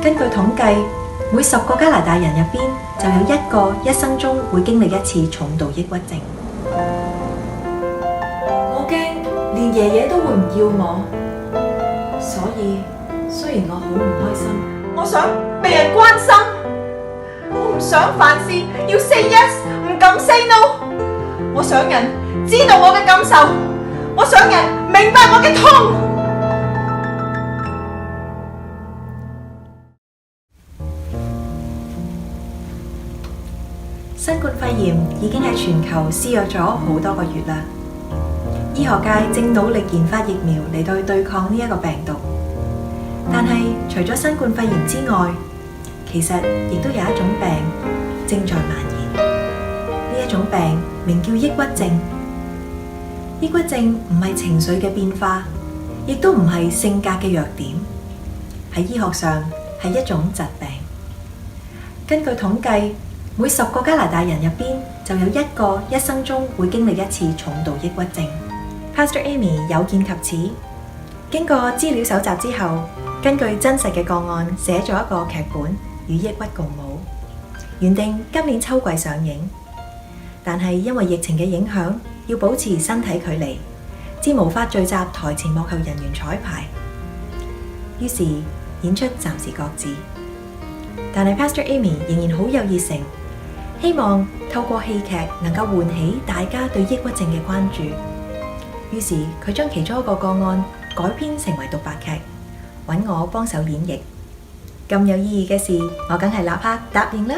根據統計，每10個加拿大人入邊就有1個一生中會經歷一次重度抑鬱症。我驚連爺爺都會唔要我，所以雖然我好唔開心，我想被人關心，我唔想凡事要 say yes， 唔敢 say no。我想人知道我嘅感受，我想人明白我嘅痛。新冠肺炎已經喺全球肆虐咗好多個月啦。醫學界正努力研發疫苗嚟到去對抗呢一個病毒。但係除咗新冠肺炎之外，其實亦都有一種病正在蔓延。呢一種病名叫抑鬱症。抑鬱症唔係情緒嘅變化，亦都唔係性格嘅弱點，喺醫學上係一種疾病。根據統計，每10個加拿大人入邊就有1個一生中會經歷一次重度抑鬱症。Pastor Amy 有見及此，經過資料搜集之後，根據真實嘅個案寫咗一個劇本《與抑鬱共舞》，原定今年秋季上映，但係因為疫情嘅影響，要保持身體距離，至無法聚集台前幕後人員彩排，於是演出暫時擱置。但係 Pastor Amy 仍然好有熱誠，希望透過戲劇能夠喚起大家對抑鬱症嘅關注。於是佢將其中一個個案改編成為獨白劇，揾我幫手演繹。咁有意義嘅事，我梗係立刻答應啦。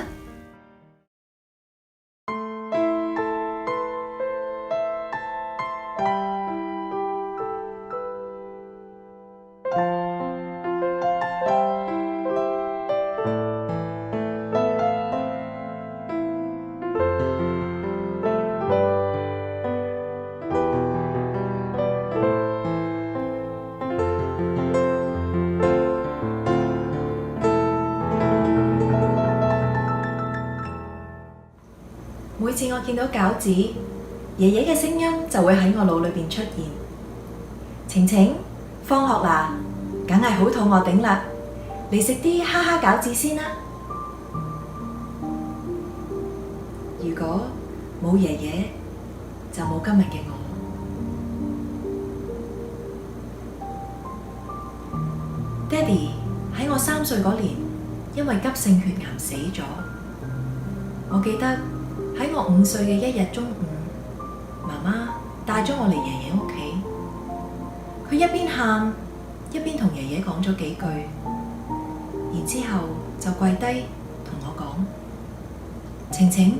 每次我見到餃子，爺爺嘅聲音就會喺我腦裏邊出現。晴晴，放學啦，梗係好肚餓頂啦，嚟食啲哈哈餃子先啦。如果冇爺爺，就冇今日嘅我。爹哋喺我3歲嗰年，因為急性血癌死咗。我記得喺我5歲嘅一日中午，媽媽帶咗我嚟爺爺屋企。佢一邊喊，一邊同爺爺講咗幾句，然之後就跪低同我講：晴晴，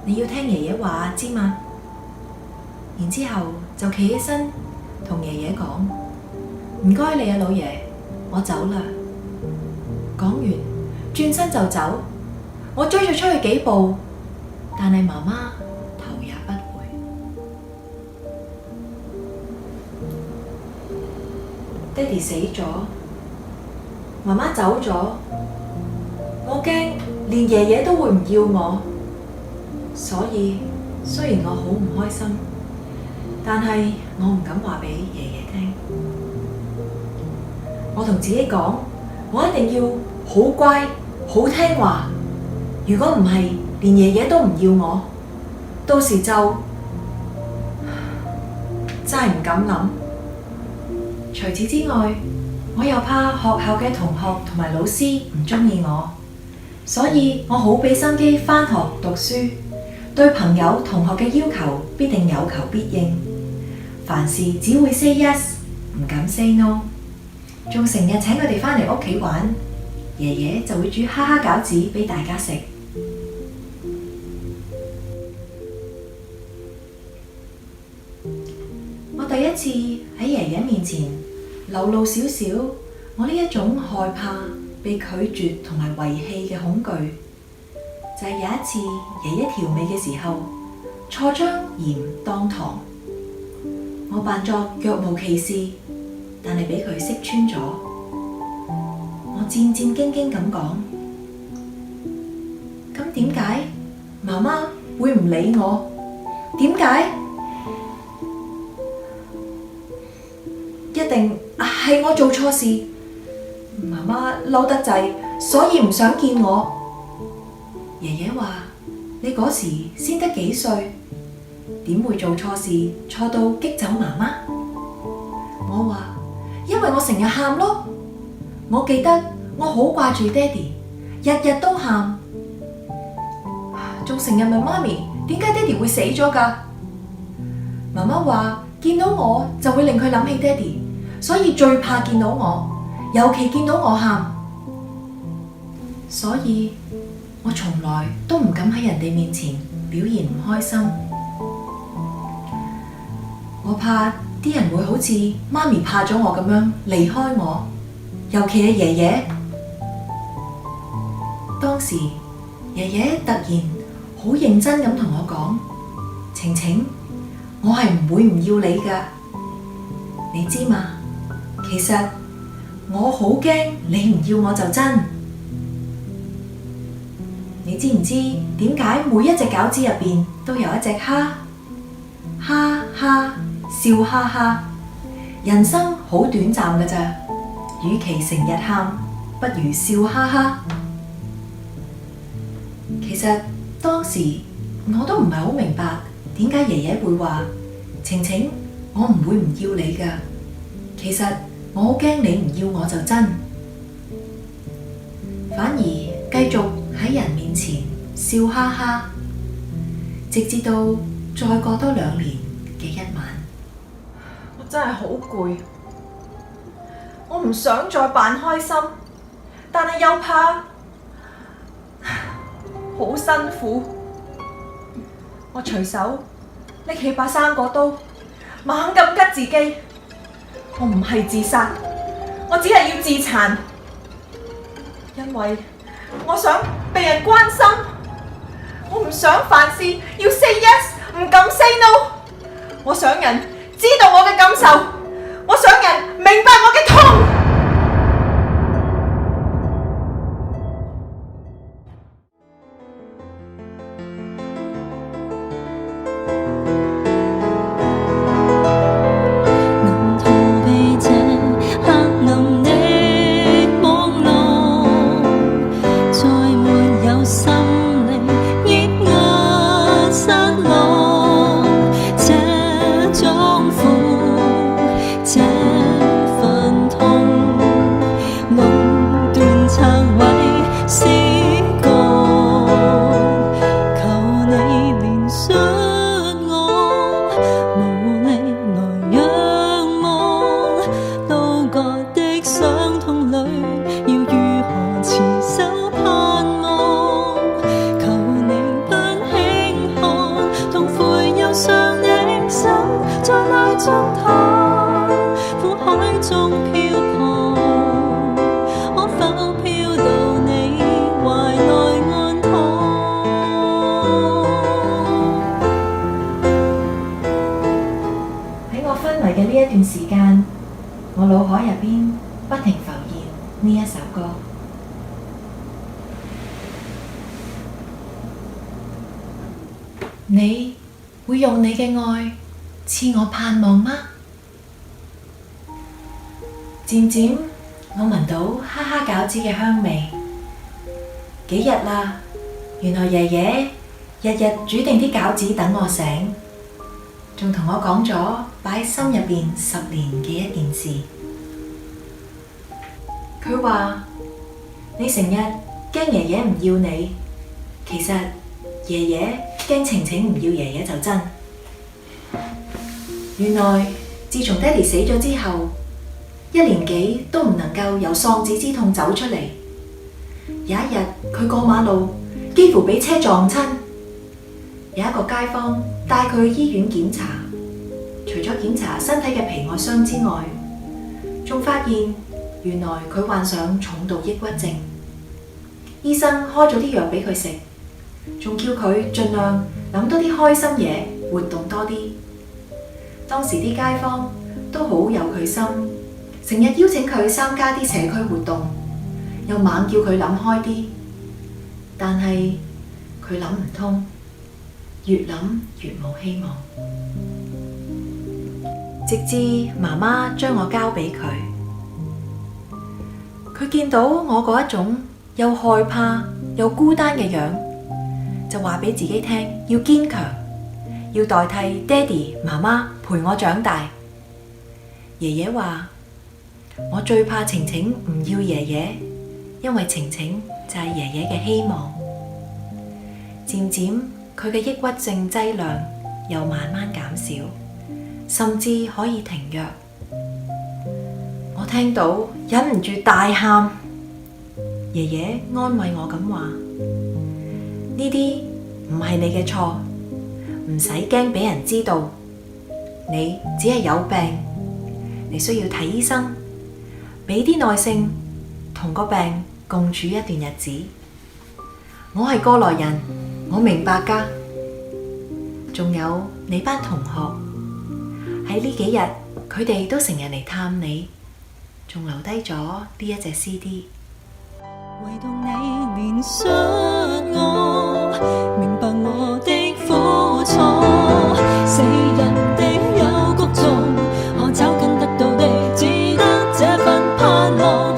你要聽爺爺話知嘛？然之後就企起身同爺爺講：唔該你啊，老爺，我走啦。講完轉身就走，我追咗出去幾步，但係媽媽頭也不回。爹哋死咗，媽媽走咗，我驚連爺爺都會唔要我，所以雖然我好唔開心，但係我唔敢話俾爺爺聽。我同自己講，我一定要好乖好聽話，如果唔係連爺爺都唔要我，到時就真係唔敢諗。除此之外，我又怕學校嘅同學同埋老師唔鍾意我，所以我好俾心機返學讀書，對朋友同學嘅要求必定有求必應，凡事只會 say yes， 唔敢 say no， 仲成日請佢哋返嚟屋企玩，爺爺就會煮哈哈餃子俾大家食。我第一次喺爺爺面前流露少少我呢一種害怕被拒絕同埋遺棄嘅恐懼，就係有一次爺爺調味嘅時候錯將鹽當糖，我扮作若無其事，但係俾佢識穿咗。我戰戰兢兢咁講：咁點解媽媽會唔理我？點解？一定係我做錯事，媽媽嬲得滯，所以唔想見我。爺爺話：你嗰時先得幾歲，點會做錯事錯到激走媽媽？我話：因為我成日喊咯。我記得我好掛住爹哋，日日都喊，仲成日問媽咪點解爹哋會死咗㗎？媽媽話見到我就會令佢諗起爹哋，所以最怕見到我，尤其見到我喊。所以我從來都唔敢喺人哋面前表現唔開心，我怕啲人會好似媽咪怕咗我咁樣離開我，尤其係爺爺。當時爺爺突然好認真咁同我講：晴晴，我係唔會唔要你㗎，你知嘛？其實我好驚你唔要我就真。你知唔知點解每一隻餃子入邊都有一隻蝦？哈哈，笑哈哈。人生好短暫㗎咋，與其成日喊，不如笑哈哈。其實當時我都唔係好明白點解爺爺會話：晴晴，我唔會唔要你㗎。其實我好驚你唔要我就真，反而繼續喺人面前笑哈哈，直至到再過多2年嘅一晚。我真係好攰，我唔想再扮開心，但係又怕好辛苦。我隨手拎起把生果刀，猛咁拮自己。我唔係自殺，我只係要自殘，因為我想被人關心。我唔想凡事要 say yes， 唔敢 say no。我想人知道我嘅感受，我想人明白我嘅痛。嘅呢一段時間，我腦海入邊不停浮現呢一首歌。你會用你嘅愛賜我盼望嗎？漸漸我聞到哈哈餃子嘅香味。幾日啦，原來爺爺日日煮定啲餃子等我醒，仲同我講咗擺喺心入邊10年嘅一件事。佢話：你成日驚爺爺唔要你，其實爺爺驚晴晴唔要爺爺就真。原來自從爹哋死咗之後，1年幾都唔能夠由喪子之痛走出嚟。有一日佢過馬路，幾乎俾車撞親。有一個街坊帶佢去醫院檢查，除咗檢查身體嘅皮外傷之外，仲發現原來佢患上重度抑鬱症。醫生開咗啲藥俾佢食，仲叫佢盡量諗多啲開心嘢，活動多啲。當時啲街坊都好有佢心，成日邀請佢參加啲社區活動，又猛叫佢諗開啲。但係佢諗唔通，越諗越冇希望。直至媽媽將我交俾佢，佢見到我嗰一種日又害怕又孤單嘅樣，就話俾自己聽要堅強，要代替爹哋媽媽陪我長大。爺爺話：我最怕晴晴唔要爺爺，因為晴晴就係爺爺嘅希望。漸漸佢嘅抑鬱症劑量又慢慢減少，甚至可以停藥。我聽到忍唔住大喊，爺爺安慰我咁話：呢啲唔係你嘅錯，唔使驚俾人知道，你只係有病，你需要睇醫生，俾啲耐性同個病共處一段日子。我係過來人，我明白㗎。仲有你班同學喺呢幾日，佢哋都成日嚟探你，仲留低咗呢一隻 CD。唯獨你憐恤我，明白我的苦楚，世人的幽谷中，我找緊得到的，只得這份盼望。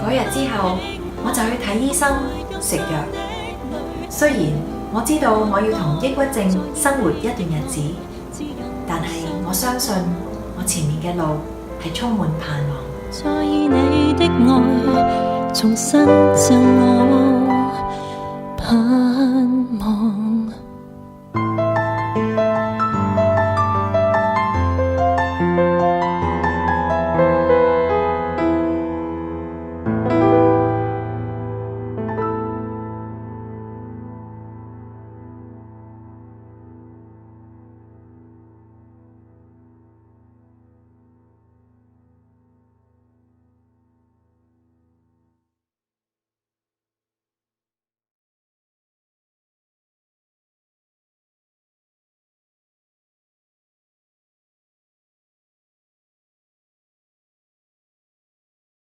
嗰日之後，我就去睇醫生食藥。雖然我知道我要同抑鬱症生活一段日子，但係我相信我前面嘅路係充滿盼望。在意你的愛，重新贈我盼